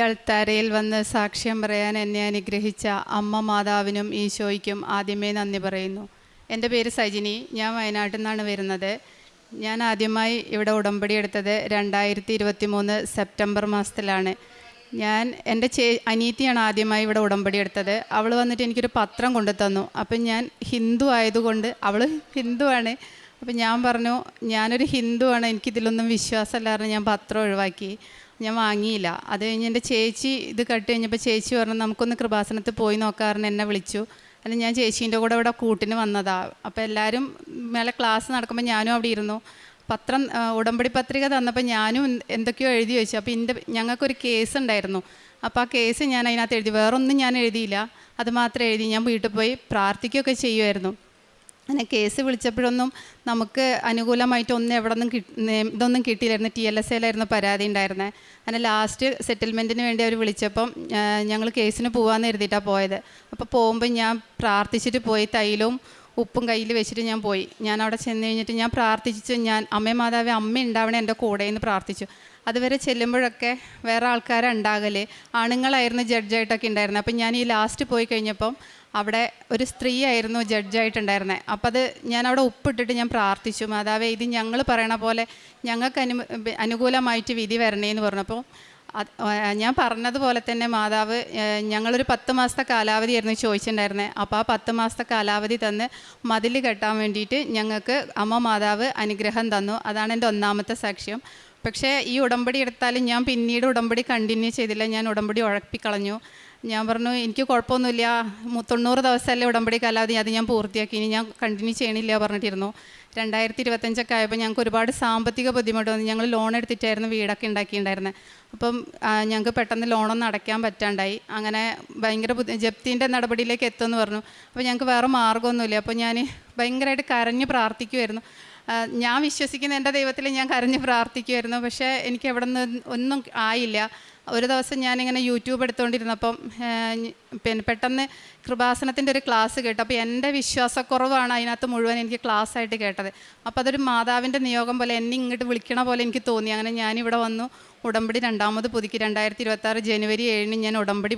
അൾത്താരയിൽ വന്ന് സാക്ഷ്യം പറയാൻ എന്നെ അനുഗ്രഹിച്ച അമ്മ മാതാവിനും ഈശോയ്ക്കും ആദ്യമേ നന്ദി പറയുന്നു. എൻ്റെ പേര് സജിനി. ഞാൻ വയനാട്ടിൽ നിന്നാണ് വരുന്നത്. ഞാൻ ആദ്യമായി ഇവിടെ ഉടമ്പടി എടുത്തത് 2023 സെപ്റ്റംബർ മാസത്തിലാണ്. എൻ്റെ അനിയത്തിയാണ് ആദ്യമായി ഇവിടെ ഉടമ്പടി എടുത്തത്. അവൾ വന്നിട്ട് എനിക്കൊരു പത്രം കൊണ്ടു തന്നു. അപ്പം ഞാൻ ഹിന്ദു ആയതുകൊണ്ട്, അവൾ ഹിന്ദുവാണ്, അപ്പം ഞാൻ പറഞ്ഞു ഞാനൊരു ഹിന്ദുവാണ്, എനിക്കിതിലൊന്നും വിശ്വാസമില്ലായിരുന്നു. ഞാൻ പത്രം ഒഴിവാക്കി, ഞാൻ വാങ്ങിയില്ല. അത് കഴിഞ്ഞ് എൻ്റെ ചേച്ചി ഇത് കട്ട് കഴിഞ്ഞപ്പോൾ ചേച്ചി പറഞ്ഞു നമുക്കൊന്ന് കൃപാസനത്തിൽ പോയി നോക്കാറുണ്ട്. എന്നെ വിളിച്ചു. അല്ലെങ്കിൽ ഞാൻ ചേച്ചീൻ്റെ കൂടെ ഇവിടെ കൂട്ടിന് വന്നതാണ്. അപ്പോൾ എല്ലാവരും മേലെ ക്ലാസ് നടക്കുമ്പോൾ ഞാനും അവിടെ ഇരുന്നു. പത്രം ഉടമ്പടി പത്രിക തന്നപ്പോൾ ഞാനും എന്തൊക്കെയോ എഴുതി വെച്ചു. അപ്പോൾ ഞങ്ങൾക്കൊരു കേസ് ഉണ്ടായിരുന്നു. അപ്പോൾ ആ കേസ് ഞാൻ അതിനകത്ത് എഴുതി, വേറൊന്നും ഞാൻ എഴുതിയില്ല, അത് മാത്രം എഴുതി. ഞാൻ വീട്ടിൽ പോയി പ്രാർത്ഥിക്കുകയൊക്കെ ചെയ്യുമായിരുന്നു. അങ്ങനെ കേസ് വിളിച്ചപ്പോഴൊന്നും നമുക്ക് അനുകൂലമായിട്ടൊന്നും ഇതൊന്നും കിട്ടിയില്ലായിരുന്നു. TLSAയിലായിരുന്നു പരാതി ഉണ്ടായിരുന്നത്. അങ്ങനെ ലാസ്റ്റ് സെറ്റിൽമെൻറ്റിന് വേണ്ടി അവർ വിളിച്ചപ്പം ഞങ്ങൾ കേസിന് പോകാമെന്ന് എഴുതിയിട്ടാണ് പോയത്. അപ്പോൾ പോകുമ്പോൾ ഞാൻ പ്രാർത്ഥിച്ചിട്ട് പോയി, തൈലവും ഉപ്പും കയ്യിൽ വെച്ചിട്ട് ഞാൻ പോയി. ഞാൻ അവിടെ ചെന്ന് കഴിഞ്ഞിട്ട് ഞാൻ പ്രാർത്ഥിച്ചു, ഞാൻ അമ്മേ മാതാവേ അമ്മ ഉണ്ടാവണേ എൻ്റെ കൂടെ എന്ന് പ്രാർത്ഥിച്ചു. അതുവരെ ചെല്ലുമ്പോഴൊക്കെ വേറെ ആൾക്കാരുണ്ടാകല്, ആണുങ്ങളായിരുന്നു ജഡ്ജായിട്ടൊക്കെ ഉണ്ടായിരുന്നത്. അപ്പം ഞാൻ ഈ ലാസ്റ്റ് പോയി കഴിഞ്ഞപ്പം അവിടെ ഒരു സ്ത്രീ ആയിരുന്നു ജഡ്ജായിട്ടുണ്ടായിരുന്നത്. അപ്പം ഞാനവിടെ ഉപ്പിട്ടിട്ട് ഞാൻ പ്രാർത്ഥിച്ചു, മാതാവേ ഇത് ഞങ്ങൾ പറയണ പോലെ ഞങ്ങൾക്ക് അനുകൂലമായിട്ട് വിധി വരണേന്ന് പറഞ്ഞപ്പോൾ ഞാൻ പറഞ്ഞതുപോലെ തന്നെ മാതാവ് ഞങ്ങളൊരു 10 മാസത്തെ കാലാവധിയായിരുന്നു ചോദിച്ചിട്ടുണ്ടായിരുന്നത്. അപ്പോൾ ആ 10 മാസത്തെ കാലാവധി തന്ന് മതിൽ കെട്ടാൻ വേണ്ടിയിട്ട് ഞങ്ങൾക്ക് അമ്മ മാതാവ് അനുഗ്രഹം തന്നു. അതാണ് എൻ്റെ ഒന്നാമത്തെ സാക്ഷ്യം. പക്ഷേ ഈ ഉടമ്പടി എടുത്താലും ഞാൻ പിന്നീട് ഉടമ്പടി കണ്ടിന്യൂ ചെയ്തില്ല. ഞാൻ ഉടമ്പടി ഉഴപ്പിക്കളഞ്ഞു. ഞാൻ പറഞ്ഞു എനിക്ക് കുഴപ്പമൊന്നുമില്ല, 90 ദിവസമല്ലേ ഉടമ്പടി കാലാവധി, അത് ഞാൻ പൂർത്തിയാക്കി, ഇനി ഞാൻ കണ്ടിന്യൂ ചെയ്യണില്ല പറഞ്ഞിട്ടിരുന്നു. 2025 ആയപ്പോൾ ഞങ്ങൾക്ക് ഒരുപാട് സാമ്പത്തിക ബുദ്ധിമുട്ട് വന്നു. ഞങ്ങൾ ലോൺ എടുത്തിട്ടായിരുന്നു വീടൊക്കെ ഉണ്ടാക്കിയിട്ടുണ്ടായിരുന്നത്. അപ്പം ഞങ്ങൾക്ക് പെട്ടെന്ന് ലോണൊന്നും അടയ്ക്കാൻ പറ്റാണ്ടായി. അങ്ങനെ ഭയങ്കര ജപ്തിൻ്റെ നടപടിയിലേക്ക് എത്തുമെന്ന് പറഞ്ഞു. അപ്പോൾ ഞങ്ങൾക്ക് വേറെ മാർഗ്ഗമൊന്നുമില്ല. അപ്പോൾ ഞാൻ ഭയങ്കരമായിട്ട് കരഞ്ഞ് പ്രാർത്ഥിക്കുമായിരുന്നു. ഞാൻ വിശ്വസിക്കുന്ന എൻ്റെ ദൈവത്തിൽ ഞാൻ കരഞ്ഞ് പ്രാർത്ഥിക്കുമായിരുന്നു. പക്ഷേ എനിക്ക് എവിടെ നിന്ന് ഒന്നും ആയില്ല. ഒരു ദിവസം ഞാനിങ്ങനെ യൂട്യൂബ് എടുത്തുകൊണ്ടിരുന്നപ്പം പെട്ടെന്ന് കൃപാസനത്തിൻ്റെ ഒരു ക്ലാസ് കേട്ടു. അപ്പോൾ എൻ്റെ വിശ്വാസക്കുറവാണ് അതിനകത്ത് മുഴുവൻ എനിക്ക് ക്ലാസ്സായിട്ട് കേട്ടത്. അപ്പോൾ അതൊരു മാതാവിൻ്റെ നിയോഗം പോലെ എന്നെ ഇങ്ങോട്ട് വിളിക്കണ പോലെ എനിക്ക് തോന്നി. അങ്ങനെ ഞാനിവിടെ വന്നു ഉടമ്പടി രണ്ടാമത് പുതുക്കി. 2026 ജനുവരി 7 ഞാൻ ഉടമ്പടി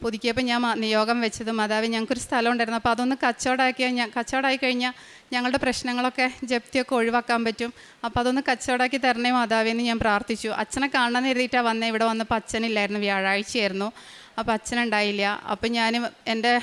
പുതുക്കിയപ്പോൾ ഞാൻ നിയോഗം വെച്ചത്, മാതാവ് ഞങ്ങൾക്കൊരു സ്ഥലം ഉണ്ടായിരുന്നു, അപ്പോൾ അതൊന്ന് കച്ചവടമായി കഴിഞ്ഞാൽ ഞങ്ങളുടെ പ്രശ്നങ്ങളൊക്കെ ജപ്തിയൊക്കെ ഒഴിവാക്കാൻ പറ്റും. അപ്പോൾ അതൊന്ന് കച്ചവടമാക്കി തരണേ മാതാവേന്ന് ഞാൻ പ്രാർത്ഥിച്ചു. അച്ഛനെ കാണാൻ എഴുതിയിട്ടാണ് വന്നത്. ഇവിടെ വന്നപ്പോൾ അച്ഛനില്ലായിരുന്നു, വ്യാഴാഴ്ചയായിരുന്നു. അപ്പോൾ അച്ഛനുണ്ടായില്ല. അപ്പോൾ ഞാൻ എൻ്റെ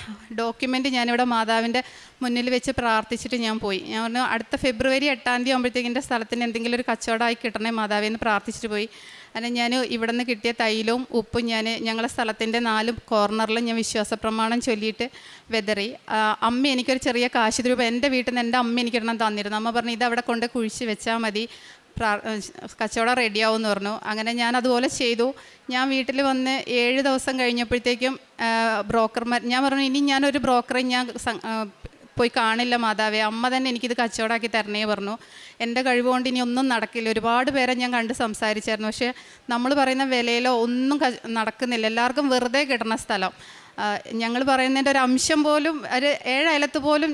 ഡോക്യുമെൻ്റ് ഞാനിവിടെ മാതാവിൻ്റെ മുന്നിൽ വെച്ച് പ്രാർത്ഥിച്ചിട്ട് ഞാൻ പോയി. ഞാൻ പറഞ്ഞു അടുത്ത ഫെബ്രുവരി 8 ആകുമ്പോഴത്തേക്കും എൻ്റെ സ്ഥലത്തിന് എന്തെങ്കിലും ഒരു കച്ചവടമായി കിട്ടണേ മാതാവേന്ന് പ്രാർത്ഥിച്ചിട്ട് പോയി. അങ്ങനെ ഞാൻ ഇവിടെ നിന്ന് കിട്ടിയ തൈലവും ഉപ്പും ഞങ്ങളുടെ സ്ഥലത്തിൻ്റെ 4 കോർണറിലും ഞാൻ വിശ്വാസപ്രമാണം ചൊല്ലിയിട്ട് വെതറി. അമ്മ എനിക്കൊരു ചെറിയ കാശ് രൂപ എൻ്റെ വീട്ടിൽ നിന്ന് എൻ്റെ അമ്മ എനിക്കിടണം തന്നിരുന്നു. അമ്മ പറഞ്ഞു ഇതവിടെ കൊണ്ട് കുഴിച്ച് വെച്ചാൽ മതി, കച്ചവടം റെഡിയാവും എന്ന് പറഞ്ഞു. അങ്ങനെ ഞാൻ അതുപോലെ ചെയ്തു. ഞാൻ വീട്ടിൽ വന്ന് 7 ദിവസം കഴിഞ്ഞപ്പോഴത്തേക്കും ഞാൻ പറഞ്ഞു ഇനി ഞാനൊരു ബ്രോക്കറെ ഞാൻ പോയി കാണില്ല മാതാവേ, അമ്മ തന്നെ എനിക്കിത് കച്ചവടമാക്കി തരണേ പറഞ്ഞു. എൻ്റെ കഴിവുകൊണ്ട് ഇനി ഒന്നും നടക്കില്ല. ഒരുപാട് പേരെ ഞാൻ കണ്ട് സംസാരിച്ചായിരുന്നു. പക്ഷേ നമ്മൾ പറയുന്ന വിലയിലോ ഒന്നും നടക്കുന്നില്ല. എല്ലാവർക്കും വെറുതെ കിട്ടുന്ന സ്ഥലം. ഞങ്ങൾ പറയുന്നതിൻ്റെ ഒരു അംശം പോലും, ഒരു 7 അയലത്ത് പോലും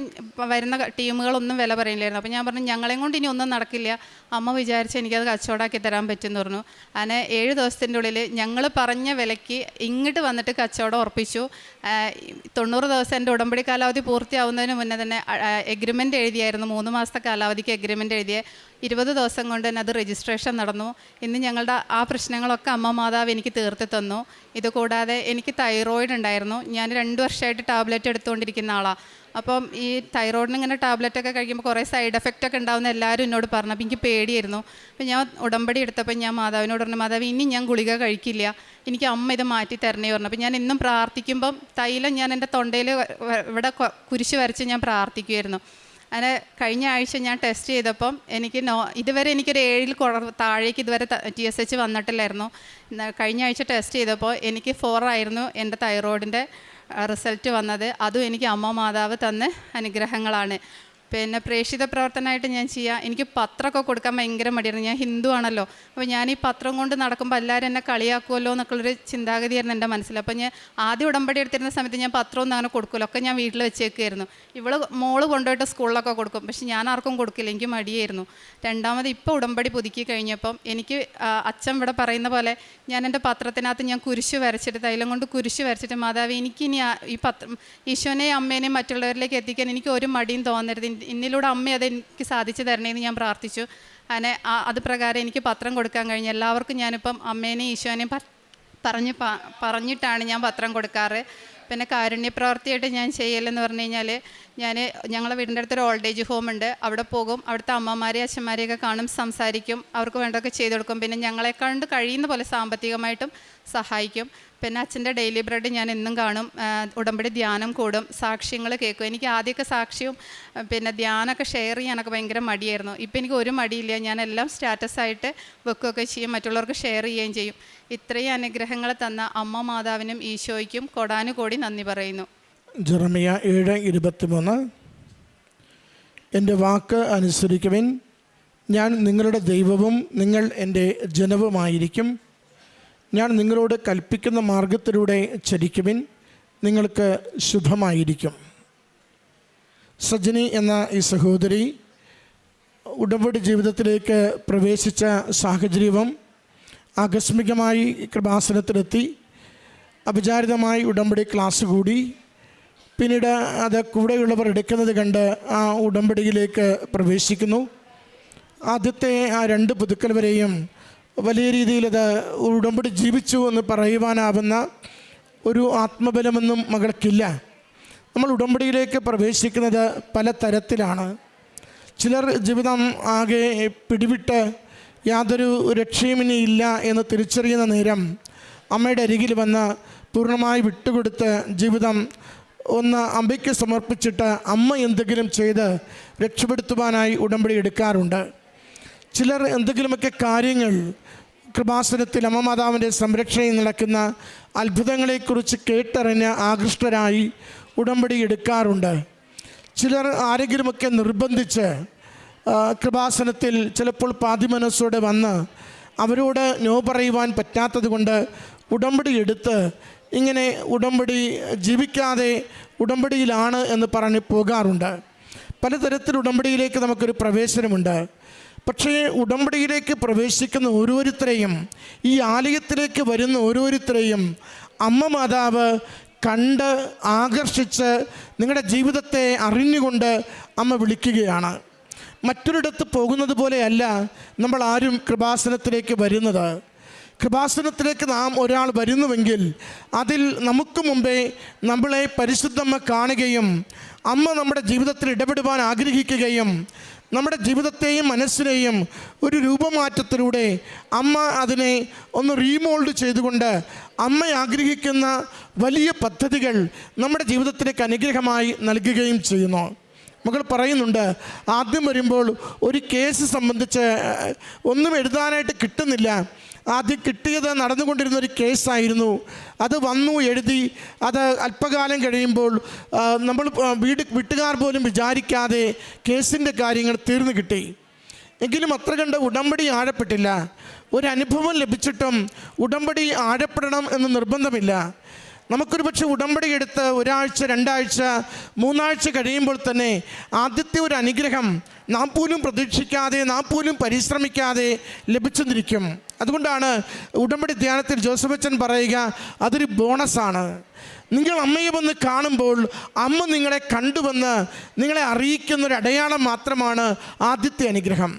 വരുന്ന ടീമുകളൊന്നും വില പറയില്ലായിരുന്നു. അപ്പോൾ ഞാൻ പറഞ്ഞു ഞങ്ങളെയും കൊണ്ട് ഇനി ഒന്നും നടക്കില്ല, അമ്മ വിചാരിച്ച് എനിക്കത് കച്ചവടമാക്കി തരാൻ പറ്റുമെന്ന് പറഞ്ഞു. അങ്ങനെ 7 ദിവസത്തിൻ്റെ ഉള്ളിൽ ഞങ്ങൾ പറഞ്ഞ വിലയ്ക്ക് ഇങ്ങോട്ട് വന്നിട്ട് കച്ചവടം ഉറപ്പിച്ചു. 90 ദിവസം എൻ്റെ ഉടമ്പടി കാലാവധി പൂർത്തിയാവുന്നതിന് മുന്നേ തന്നെ എഗ്രിമെൻ്റ് എഴുതിയായിരുന്നു. 3 മാസത്തെ കാലാവധിക്ക് എഗ്രിമെൻ്റ് എഴുതിയ 20 ദിവസം കൊണ്ട് തന്നെ അത് രജിസ്ട്രേഷൻ നടന്നു. ഇന്ന് ഞങ്ങളുടെ ആ പ്രശ്നങ്ങളൊക്കെ അമ്മ മാതാവ് എനിക്ക് തീർത്ത് തന്നു. ഇതുകൂടാതെ എനിക്ക് തൈറോയിഡ് ഉണ്ടായിരുന്നു. ഞാൻ 2 വർഷമായിട്ട് ടാബ്ലറ്റ് എടുത്തുകൊണ്ടിരിക്കുന്ന ആളാണ്. അപ്പം ഈ തൈറോയിഡിന് ഇങ്ങനെ ടാബ്ലറ്റൊക്കെ കഴിക്കുമ്പോൾ കുറേ സൈഡ് എഫക്റ്റൊക്കെ ഉണ്ടാകുന്ന എല്ലാവരും എന്നോട് പറഞ്ഞു. അപ്പോൾ എനിക്ക് പേടിയായിരുന്നു. അപ്പോൾ ഞാൻ ഉടമ്പടി എടുത്തപ്പോൾ ഞാൻ മാതാവിനോട് പറഞ്ഞു മാതാവ് ഇനി ഞാൻ ഗുളിക കഴിക്കില്ല, എനിക്ക് അമ്മ ഇത് മാറ്റി തരണേ പറഞ്ഞു. അപ്പോൾ ഞാൻ ഇന്നും പ്രാർത്ഥിക്കുമ്പം തൈലം ഞാൻ എൻ്റെ തൊണ്ടയിൽ ഇവിടെ കുരിശ് വരച്ച് ഞാൻ പ്രാർത്ഥിക്കുമായിരുന്നു. അങ്ങനെ കഴിഞ്ഞ ആഴ്ച ഞാൻ ടെസ്റ്റ് ചെയ്തപ്പം ഇതുവരെ എനിക്കൊരു 7 താഴേക്ക് ഇതുവരെ TSH വന്നിട്ടില്ലായിരുന്നു. കഴിഞ്ഞ ആഴ്ച ടെസ്റ്റ് ചെയ്തപ്പോൾ എനിക്ക് 4 ആയിരുന്നു എൻ്റെ തൈറോയിഡിൻ്റെ റിസൾട്ട് വന്നത്. അതും എനിക്ക് അമ്മ മാതാവ് തന്ന അനുഗ്രഹങ്ങളാണ്. പിന്നെ പ്രേക്ഷിത പ്രവർത്തനമായിട്ട് ഞാൻ ചെയ്യുക. എനിക്ക് പത്രമൊക്കെ കൊടുക്കാൻ ഭയങ്കര മടിയായിരുന്നു. ഞാൻ ഹിന്ദു ആണല്ലോ. അപ്പോൾ ഞാൻ ഈ പത്രം കൊണ്ട് നടക്കുമ്പോൾ എല്ലാവരും എന്നെ കളിയാക്കുമല്ലോ എന്നൊക്കെയുള്ളൊരു ചിന്താഗതിയായിരുന്നു എൻ്റെ മനസ്സിൽ. അപ്പോൾ ഞാൻ ആദ്യം ഉടമ്പടി എടുത്തിരുന്ന സമയത്ത് ഞാൻ പത്രമൊന്നും അങ്ങനെ കൊടുക്കുമല്ലോ, ഒക്കെ ഞാൻ വീട്ടിൽ വെച്ചേക്കുമായിരുന്നു. മോള് കൊണ്ടുപോയിട്ട് സ്കൂളിലൊക്കെ കൊടുക്കും, പക്ഷെ ഞാൻ ആർക്കും കൊടുക്കില്ല, എനിക്ക് മടിയായിരുന്നു. രണ്ടാമത് ഇപ്പോൾ ഉടമ്പടി പുതുക്കി കഴിഞ്ഞപ്പം എനിക്ക് അച്ഛൻ ഇവിടെ പറയുന്ന പോലെ ഞാൻ എൻ്റെ പത്രത്തിനകത്ത് ഞാൻ കുരിശ് വരച്ചിട്ട്, തൈലം കൊണ്ട് കുരിശ് വരച്ചിട്ട്, മാതാവേ എനിക്കിനി ഈ ഈശോനെയും അമ്മേനെയും മറ്റുള്ളവരിലേക്ക് എത്തിക്കാൻ എനിക്ക് ഒരു മടിയും തോന്നരുത്, ഇന്നിലൂടെ അമ്മ അത് എനിക്ക് സാധിച്ചു തരണേന്ന് ഞാൻ പ്രാർത്ഥിച്ചു. അങ്ങനെ അത് പ്രകാരം എനിക്ക് പത്രം കൊടുക്കാൻ കഴിഞ്ഞു. എല്ലാവർക്കും ഞാനിപ്പം അമ്മേനെയും ഈശോനെയും പറഞ്ഞിട്ടാണ് ഞാൻ പത്രം കൊടുക്കാറ്. പിന്നെ കാരുണ്യ പ്രവർത്തിയായിട്ട് ഞാൻ ചെയ്യലെന്ന് പറഞ്ഞു കഴിഞ്ഞാൽ, ഞങ്ങളെ വീടിൻ്റെ അടുത്തൊരു ഓൾഡ് ഏജ് ഹോം ഉണ്ട്. അവിടെ പോകും, അവിടുത്തെ അമ്മമാരെയും അച്ഛന്മാരെയൊക്കെ കാണും, സംസാരിക്കും, അവർക്ക് വേണ്ടതൊക്കെ ചെയ്തു കൊടുക്കും. പിന്നെ ഞങ്ങളെക്കൊണ്ട് കഴിയുന്ന പോലെ സാമ്പത്തികമായിട്ടും സഹായിക്കും. പിന്നെ അച്ഛൻ്റെ ഡെയിലി ബ്രെഡ് ഞാൻ എന്നും കാണും. ഉടമ്പടി ധ്യാനം കൂടും, സാക്ഷ്യങ്ങൾ കേൾക്കും. എനിക്ക് ആദ്യമൊക്കെ സാക്ഷ്യവും പിന്നെ ധ്യാനമൊക്കെ ഷെയർ ചെയ്യാനൊക്കെ ഭയങ്കര മടിയായിരുന്നു. ഇപ്പം എനിക്ക് ഒരു മടിയില്ല, ഞാനെല്ലാം സ്റ്റാറ്റസായിട്ട് വെക്കുകയൊക്കെ ചെയ്യും, മറ്റുള്ളവർക്ക് ഷെയർ ചെയ്യുകയും ചെയ്യും. ഇത്രയും അനുഗ്രഹങ്ങൾ തന്ന അമ്മ മാതാവിനും ഈശോയ്ക്കും കോടാനുകോടി നന്ദി പറയുന്നു. ജെറമിയ 7:23 എൻ്റെ വാക്ക് അനുസരിക്കുവിൻ, ഞാൻ നിങ്ങളുടെ ദൈവവും നിങ്ങൾ എൻ്റെ ജനവുമായിരിക്കും. ഞാൻ നിങ്ങളോട് കൽപ്പിക്കുന്ന മാർഗത്തിലൂടെ ചരിക്കുവിൻ, നിങ്ങൾക്ക് ശുഭമായിരിക്കും. സജനി എന്ന ഈ സഹോദരി ഉടമ്പടി ജീവിതത്തിലേക്ക് പ്രവേശിച്ച സാഹചര്യവും ആകസ്മികമായി കൃപാസനത്തിലെത്തി, അപചാരിതമായി ഉടമ്പടി ക്ലാസ് കൂടി, പിന്നീട് അത് കൂടെയുള്ളവർ എടുക്കുന്നത് കണ്ട് ആ ഉടമ്പടിയിലേക്ക് പ്രവേശിക്കുന്നു. ആദ്യത്തെ ആ 2 പുതുക്കൽ വരെയും വലിയ രീതിയിലത് ഉടമ്പടി ജീവിച്ചു എന്ന് പറയുവാനാവുന്ന ഒരു ആത്മബലമൊന്നും മകൾക്കില്ല. നമ്മൾ ഉടമ്പടിയിലേക്ക് പ്രവേശിക്കുന്നത് പല തരത്തിലാണ്. ചിലർ ജീവിതം ആകെ പിടിവിട്ട് യാതൊരു രക്ഷയും ഇനി ഇല്ല എന്ന് തിരിച്ചറിയുന്ന നേരം അമ്മയുടെ അരികിൽ വന്ന് പൂർണ്ണമായി വിട്ടുകൊടുത്ത് ജീവിതം ഒന്ന് അമ്മയ്ക്ക് സമർപ്പിച്ചിട്ട് അമ്മ എന്തെങ്കിലും ചെയ്ത് രക്ഷപ്പെടുത്തുവാനായി ഉടമ്പടി എടുക്കാറുണ്ട്. ചിലർ എന്തെങ്കിലുമൊക്കെ കാര്യങ്ങൾ കൃപാസനത്തിൽ അമ്മ മാതാവിൻ്റെ സംരക്ഷണയിൽ നടക്കുന്ന അത്ഭുതങ്ങളെക്കുറിച്ച് കേട്ടറിഞ്ഞ് ആകൃഷ്ടരായി ഉടമ്പടി എടുക്കാറുണ്ട്. ചിലർ ആരെങ്കിലുമൊക്കെ നിർബന്ധിച്ച് കൃപാസനത്തിൽ ചിലപ്പോൾ പാതിമനസ്സോടെ വന്ന് അവരോട് നോ പറയുവാൻ പറ്റാത്തത് കൊണ്ട് ഉടമ്പടി എടുത്ത് ഇങ്ങനെ ഉടമ്പടി ജീവിക്കാതെ ഉടമ്പടിയിലാണ് എന്ന് പറഞ്ഞ് പോകാറുണ്ട്. പലതരത്തിൽ ഉടമ്പടിയിലേക്ക് നമുക്കൊരു പ്രവേശനമുണ്ട്. പക്ഷേ ഉടമ്പടിയിലേക്ക് പ്രവേശിക്കുന്ന ഓരോരുത്തരെയും, ഈ ആലയത്തിലേക്ക് വരുന്ന ഓരോരുത്തരെയും അമ്മ മാതാവ് കണ്ട് ആകർഷിച്ച് നിങ്ങളുടെ ജീവിതത്തെ അറിഞ്ഞുകൊണ്ട് അമ്മ വിളിക്കുകയാണ്. മറ്റൊരിടത്ത് പോകുന്നത് പോലെയല്ല നമ്മൾ ആരും കൃപാസനത്തിലേക്ക് വരുന്നത്. കൃപാസനത്തിലേക്ക് നാം ഒരാൾ വരുന്നുവെങ്കിൽ അതിൽ നമുക്ക് മുമ്പേ നമ്മളെ പരിശുദ്ധമ്മ കാണുകയും അമ്മ നമ്മുടെ ജീവിതത്തിൽ ഇടപെടുവാൻ ആഗ്രഹിക്കുകയും നമ്മുടെ ജീവിതത്തെയും മനസ്സിനെയും ഒരു രൂപമാറ്റത്തിലൂടെ അമ്മ അതിനെ ഒന്ന് റീമോൾഡ് ചെയ്തുകൊണ്ട് അമ്മ ആഗ്രഹിക്കുന്ന വലിയ പദ്ധതികൾ നമ്മുടെ ജീവിതത്തിലേക്ക് അനുഗ്രഹമായി നൽകുകയും ചെയ്യുന്നു. മകൾ പറയുന്നുണ്ട്, ആദ്യം വരുമ്പോൾ ഒരു കേസ് സംബന്ധിച്ച് ഒന്നും എഴുതാനായിട്ട് കിട്ടുന്നില്ല. ആദ്യം കിട്ടിയത് നടന്നുകൊണ്ടിരുന്നൊരു കേസായിരുന്നു. അത് വന്നു എഴുതി, അത് അല്പകാലം കഴിയുമ്പോൾ നമ്മൾ വീട്ടുകാർ പോലും വിചാരിക്കാതെ കേസിൻ്റെ കാര്യങ്ങൾ തീർന്നു കിട്ടി. എങ്കിലും അത്ര കണ്ട് ഉടമ്പടി ആഴപ്പെട്ടില്ല. ഒരനുഭവം ലഭിച്ചിട്ടും ഉടമ്പടി ആഴപ്പെടണം എന്ന് നിർബന്ധമില്ല. നമുക്കൊരു പക്ഷേ ഉടമ്പടി എടുത്ത് 1 ആഴ്ച 2 ആഴ്ച 3 ആഴ്ച കഴിയുമ്പോൾ തന്നെ ആദ്യത്തെ ഒരു അനുഗ്രഹം നാം പോലും പ്രതീക്ഷിക്കാതെ, നാം പോലും പരിശ്രമിക്കാതെ ലഭിച്ചെന്നിരിക്കും. അതുകൊണ്ടാണ് ഉടമ്പടി ധ്യാനത്തിൽ ജോസഫച്ചൻ പറയുക, അതൊരു ബോണസാണ്. നിങ്ങൾ അമ്മയെ വന്ന് കാണുമ്പോൾ അമ്മ നിങ്ങളെ കണ്ടുവന്ന് നിങ്ങളെ അറിയിക്കുന്നൊരു അടയാളം മാത്രമാണ് ആദ്യത്തെ അനുഗ്രഹം.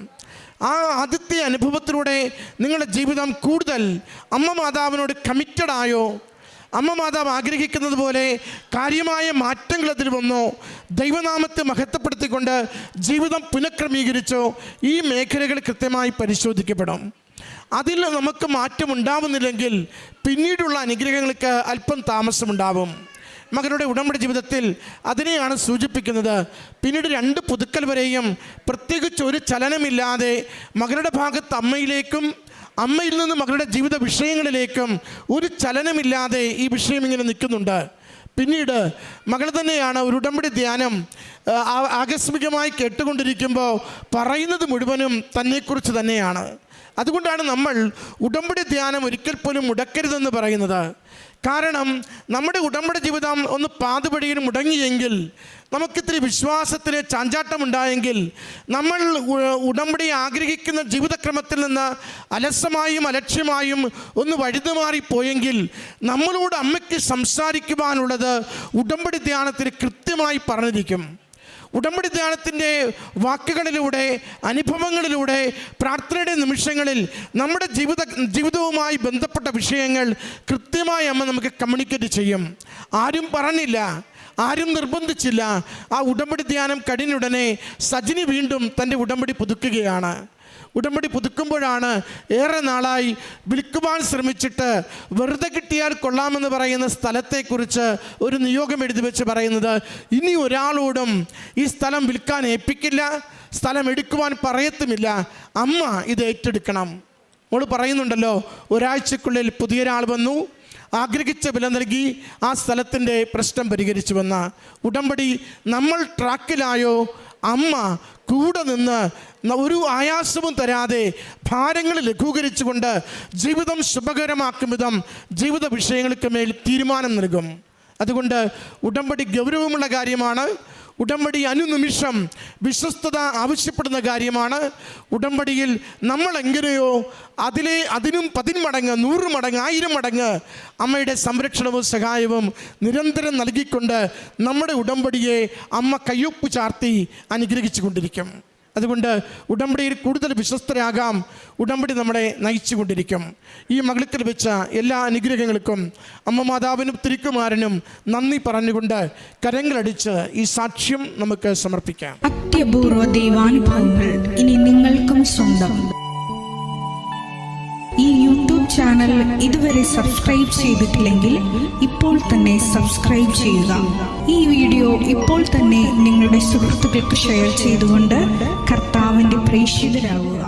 ആ ആദ്യത്തെ അനുഭവത്തിലൂടെ നിങ്ങളുടെ ജീവിതം കൂടുതൽ അമ്മ മാതാവിനോട് കമ്മിറ്റഡായോ, അമ്മ മാതാവ് ആഗ്രഹിക്കുന്നത് പോലെ കാര്യമായ മാറ്റങ്ങൾ അതിൽ വന്നോ, ദൈവനാമത്തെ മഹത്വപ്പെടുത്തിക്കൊണ്ട് ജീവിതം പുനഃക്രമീകരിച്ചോ, ഈ മേഖലകൾ കൃത്യമായി പരിശോധിക്കപ്പെടും. അതിൽ നമുക്ക് മാറ്റമുണ്ടാവുന്നില്ലെങ്കിൽ പിന്നീടുള്ള അനുഗ്രഹങ്ങൾക്ക് അല്പം താമസമുണ്ടാവും. മകളുടെ ഉടമ്പടി ജീവിതത്തിൽ അതിനെയാണ് സൂചിപ്പിക്കുന്നത്. പിന്നീട് 2 പുതുക്കൽ വരെയും പ്രത്യേകിച്ച് ഒരു ചലനമില്ലാതെ മകളുടെ ഭാഗത്ത് അമ്മയിലേക്കും അമ്മയിൽ നിന്ന് മകളുടെ ജീവിത വിഷയങ്ങളിലേക്കും ഒരു ചലനമില്ലാതെ ഈ വിഷയം ഇങ്ങനെ നിൽക്കുന്നുണ്ട്. പിന്നീട് മകൾ തന്നെയാണ് ഒരു ഉടമ്പടി ധ്യാനം ആകസ്മികമായി കേട്ടുകൊണ്ടിരിക്കുമ്പോൾ പറയുന്നത് മുഴുവനും തന്നെക്കുറിച്ച് തന്നെയാണ്. അതുകൊണ്ടാണ് നമ്മൾ ഉടമ്പടി ധ്യാനം ഒരിക്കൽ പോലും മുടക്കരുതെന്ന് പറയുന്നത്. കാരണം നമ്മുടെ ഉടമ്പടി ജീവിതം ഒന്ന് പാതുപടിയിൽ മുടങ്ങിയെങ്കിൽ, നമുക്കിത്തിരി വിശ്വാസത്തിന് ചാഞ്ചാട്ടമുണ്ടായെങ്കിൽ, നമ്മൾ ഉടമ്പടി ആഗ്രഹിക്കുന്ന ജീവിതക്രമത്തിൽ നിന്ന് അലസമായും അലക്ഷ്യമായും ഒന്ന് വഴുതുമാറിപ്പോയെങ്കിൽ, നമ്മളോട് അമ്മയ്ക്ക് സംസാരിക്കുവാനുള്ളത് ഉടമ്പടി ധ്യാനത്തിൽ കൃത്യമായി പറഞ്ഞിരിക്കും. ഉടമ്പടി ധ്യാനത്തിൻ്റെ വാക്കുകളിലൂടെ, അനുഭവങ്ങളിലൂടെ, പ്രാർത്ഥനയുടെ നിമിഷങ്ങളിൽ നമ്മുടെ ജീവിതവുമായി ബന്ധപ്പെട്ട വിഷയങ്ങൾ കൃത്യമായി അമ്മ നമുക്ക് കമ്മ്യൂണിക്കേറ്റ് ചെയ്യും. ആരും പറഞ്ഞില്ല, ആരും നിർബന്ധിച്ചില്ല. ആ ഉടമ്പടി ധ്യാനം കഴിഞ്ഞുടനെ സജിനി വീണ്ടും തൻ്റെ ഉടമ്പടി പുതുക്കുകയാണ്. ഉടമ്പടി പുതുക്കുമ്പോഴാണ് ഏറെ നാളായി വിൽക്കുവാൻ ശ്രമിച്ചിട്ട് വെറുതെ കിട്ടിയാൽ കൊള്ളാമെന്ന് പറയുന്ന സ്ഥലത്തെക്കുറിച്ച് ഒരു നിയോഗം എഴുതി വെച്ച് പറയുന്നത്, ഇനി ഒരാളോടും ഈ സ്ഥലം വിൽക്കാൻ ഏൽപ്പിക്കില്ല, സ്ഥലം എടുക്കുവാൻ പറയത്തുമില്ല, അമ്മ ഇത് ഏറ്റെടുക്കണം. മോൾ പറയുന്നുണ്ടല്ലോ, ഒരാഴ്ചക്കുള്ളിൽ പുതിയൊരാൾ വന്നു, ആഗ്രഹിച്ച വില നൽകി ആ സ്ഥലത്തിൻ്റെ പ്രശ്നം പരിഹരിച്ചുവെന്ന ഉടമ്പടി നമ്മൾ ട്രാക്കിലായോ, അമ്മ കൂടെ നിന്ന് ഒരു ആയാസവും തരാതെ ഭാരങ്ങൾ ലഘൂകരിച്ചുകൊണ്ട് ജീവിതം ശുഭകരമാക്കും വിധം ജീവിത വിഷയങ്ങൾക്ക് മേൽ തീരുമാനം നൽകും. അതുകൊണ്ട് ഉടമ്പടി ഗൗരവമുള്ള കാര്യമാണ്. ഉടമ്പടി അനുനിമിഷം വിശ്വസ്തത ആവശ്യപ്പെടുന്ന കാര്യമാണ്. ഉടമ്പടിയിൽ നമ്മൾ എങ്ങനെയോ അതിനും 10 മടങ്ങ്, 100 മടങ്ങ്, 1000 മടങ്ങ് അമ്മയുടെ സംരക്ഷണവും സഹായവും നിരന്തരം നൽകിക്കൊണ്ട് നമ്മുടെ ഉടമ്പടിയെ അമ്മ കയ്യൊപ്പ് ചാർത്തി അനുഗ്രഹിച്ചു കൊണ്ടിരിക്കും. അതുകൊണ്ട് ഉടമ്പടിയിൽ കൂടുതൽ വിശ്വസ്തരാകാം. ഉടമ്പടി നമ്മളെ നയിച്ചു കൊണ്ടിരിക്കും. ഈ മകൾക്ക് ലഭിച്ച എല്ലാ അനുഗ്രഹങ്ങൾക്കും അമ്മ മാതാവിനും തിരുക്കുമാരനും നന്ദി പറഞ്ഞുകൊണ്ട് കരങ്ങളടിച്ച് ഈ സാക്ഷ്യം നമുക്ക് സമർപ്പിക്കാം. അത്യപൂർവ ദൈവാനുഭവങ്ങൾ ഇനി നിങ്ങൾക്കും സ്വന്തം. ഈ യൂട്യൂബ് ചാനൽ ഇതുവരെ സബ്സ്ക്രൈബ് ചെയ്തിട്ടില്ലെങ്കിൽ ഇപ്പോൾ തന്നെ സബ്സ്ക്രൈബ് ചെയ്യുക. ഈ വീഡിയോ ഇപ്പോൾ തന്നെ നിങ്ങളുടെ സുഹൃത്തുക്കൾക്ക് ഷെയർ ചെയ്തുകൊണ്ട് കർത്താവിൻ്റെ പ്രേക്ഷിതരാകുക.